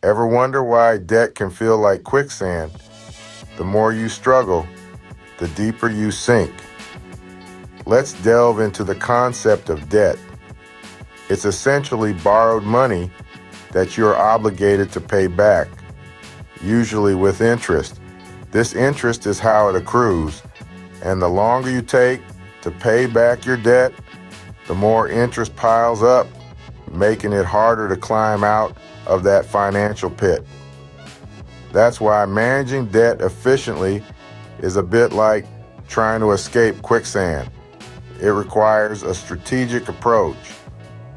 Ever wonder why debt can feel like quicksand? The more you struggle, the deeper you sink. Let's delve into the concept of debt. It's essentially borrowed money that you're obligated to pay back, usually with interest. This interest is how it accrues, and the longer you take to pay back your debt, the more interest piles up, making it harder to climb out of that financial pit. That's why managing debt efficiently is a bit like trying to escape quicksand. It requires a strategic approach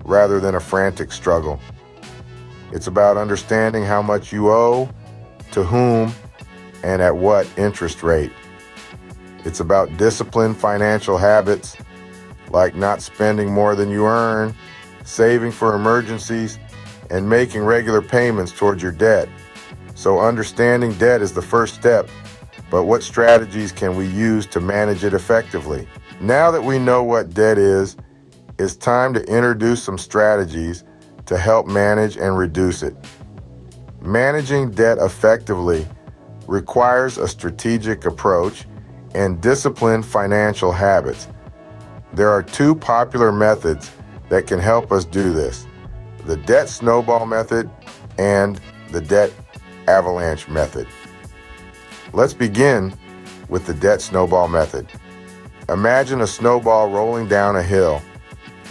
rather than a frantic struggle. It's about understanding how much you owe, to whom, and at what interest rate. It's about disciplined financial habits like not spending more than you earn, saving for emergencies, and making regular payments towards your debt. So understanding debt is the first step, but what strategies can we use to manage it effectively? Now that we know what debt is, it's time to introduce some strategies to help manage and reduce it. Managing debt effectively requires a strategic approach and disciplined financial habits. There are two popular methods that can help us do this: the debt snowball method and the debt avalanche method. Let's begin with the debt snowball method. Imagine a snowball rolling down a hill,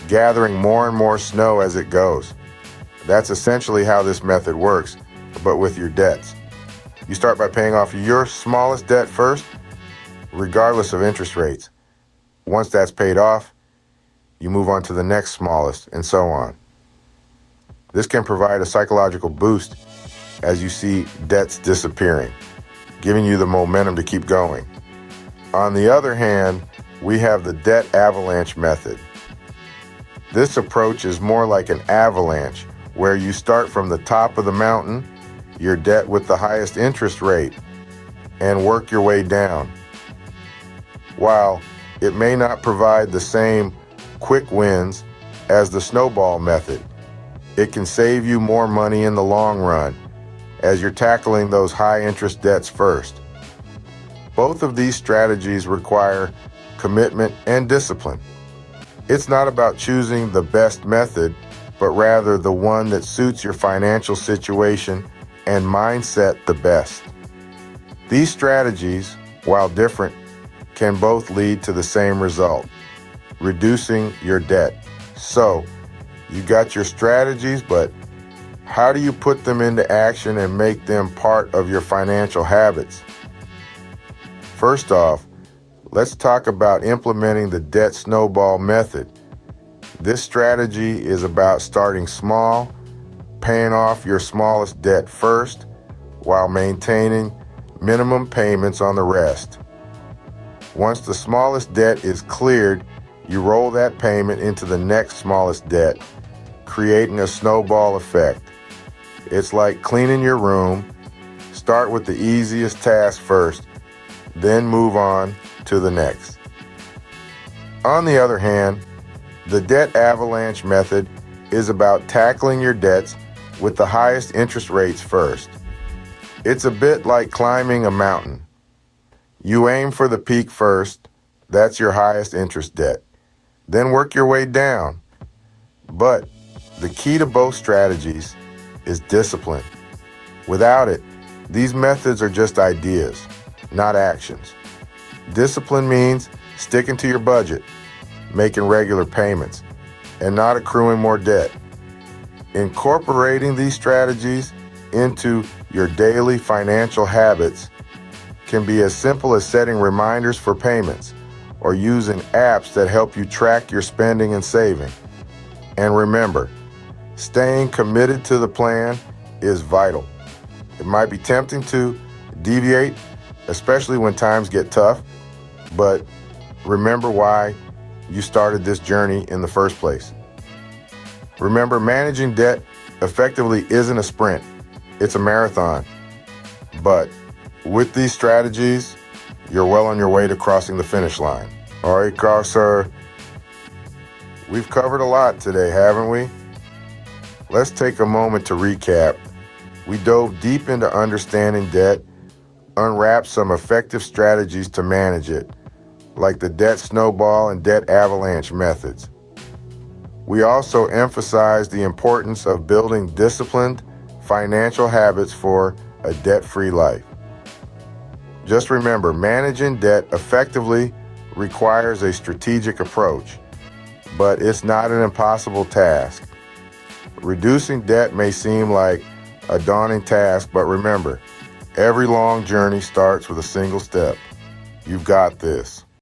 gathering more and more snow as it goes. That's essentially how this method works, but with your debts. You start by paying off your smallest debt first, regardless of interest rates. Once that's paid off, you move on to the next smallest, and so on. This can provide a psychological boost as you see debts disappearing, giving you the momentum to keep going. On the other hand, we have the debt avalanche method. This approach is more like an avalanche, where you start from the top of the mountain, your debt with the highest interest rate, and work your way down. While it may not provide the same quick wins as the snowball method, it can save you more money in the long run as you're tackling those high interest debts first. Both of these strategies require commitment and discipline. It's not about choosing the best method, but rather the one that suits your financial situation and mindset the best. These strategies, while different, can both lead to the same result: reducing your debt. So, you got your strategies, but how do you put them into action and make them part of your financial habits? First off, let's talk about implementing the debt snowball method. This strategy is about starting small, paying off your smallest debt first, while maintaining minimum payments on the rest. Once the smallest debt is cleared, you roll that payment into the next smallest debt, creating a snowball effect. It's like cleaning your room. Start with the easiest task first, then move on to the next. On the other hand, the debt avalanche method is about tackling your debts with the highest interest rates first. It's a bit like climbing a mountain. You aim for the peak first, that's your highest interest debt. Then work your way down. But the key to both strategies is discipline. Without it, these methods are just ideas, not actions. Discipline means sticking to your budget, making regular payments, and not accruing more debt. Incorporating these strategies into your daily financial habits can be as simple as setting reminders for payments or using apps that help you track your spending and saving. And remember, staying committed to the plan is vital. It might be tempting to deviate, especially when times get tough, but remember why you started this journey in the first place. Remember, managing debt effectively isn't a sprint, it's a marathon. But with these strategies, you're well on your way to crossing the finish line. All right, crosser. We've covered a lot today, haven't we? Let's take a moment to recap. We dove deep into understanding debt, unwrapped some effective strategies to manage it, like the debt snowball and debt avalanche methods. We also emphasized the importance of building disciplined financial habits for a debt-free life. Just remember, managing debt effectively requires a strategic approach, but it's not an impossible task. Reducing debt may seem like a daunting task, but remember, every long journey starts with a single step. You've got this.